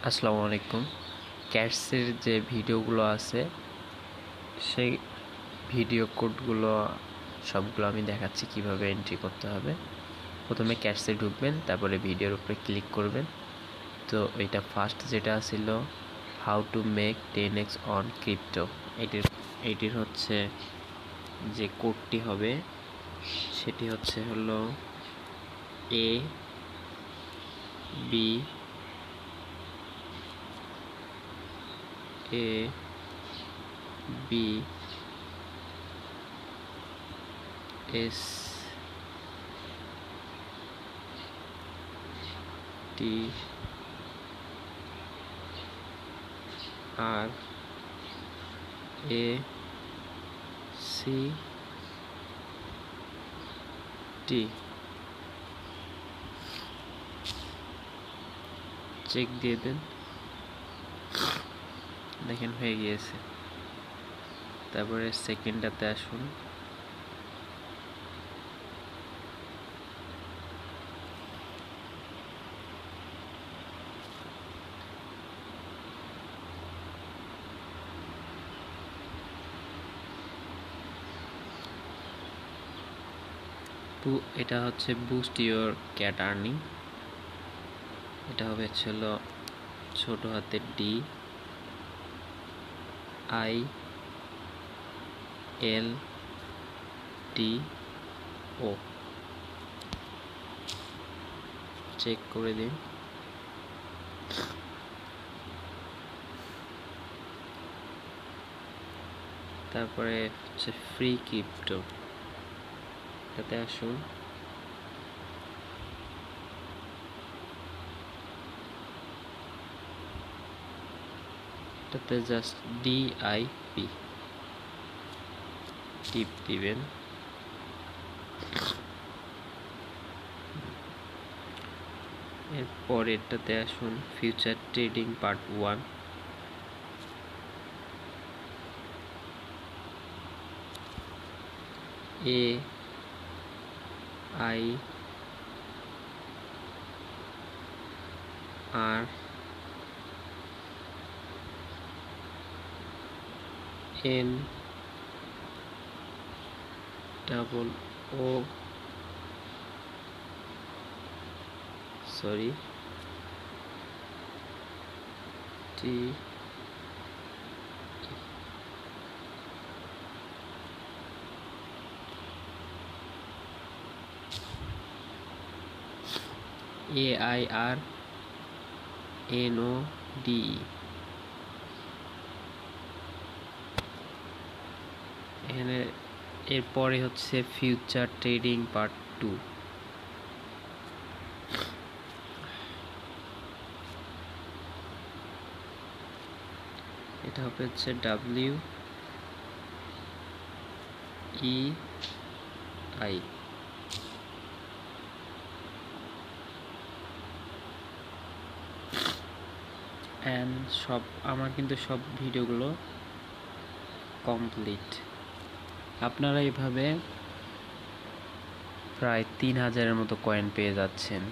আসসালামু আলাইকুম। ক্যাটসের যে ভিডিওগুলো আছে সেই ভিডিও কোডগুলো সবগুলো আমি দেখাচ্ছি কিভাবে এন্ট্রি করতে হবে। প্রথমে ক্যাটসে ঢুকবেন, তারপরে ভিডিওর উপরে ক্লিক করবেন। তো এটা ফার্স্ট যেটা ছিল how to make 10x on crypto, এটির হচ্ছে যে কোডটি হবে সেটি হলো A B S T R A C T check দিয়ে দেন, দেখেন হয়ে গিয়েছে। তারপরে সেকেন্ডটাতে আসুন, এটা হচ্ছে বুস্ট ইউর ক্যাট আর্নিং। এটা হবে ছোট হাতের D I L T O, check করে দিন। তারপরে হচ্ছে ফ্রি ক্রিপ্টো, এটাতে আসুন। এটাতে জাস্ট ডিআইপি টিপ দিবেন। এরপর এটাতে আসুন future trading part 1। A I R N double O T AIR NODE। এখানে এরপরে হচ্ছে ফিউচার ট্রেডিং পার্ট 2। এটা হবে WEI। আমার কিন্তু সব ভিডিওগুলো কমপ্লিট। আপনারা এইভাবে প্রায় 3000-এর মতো কয়েন পেয়ে যাচ্ছেন।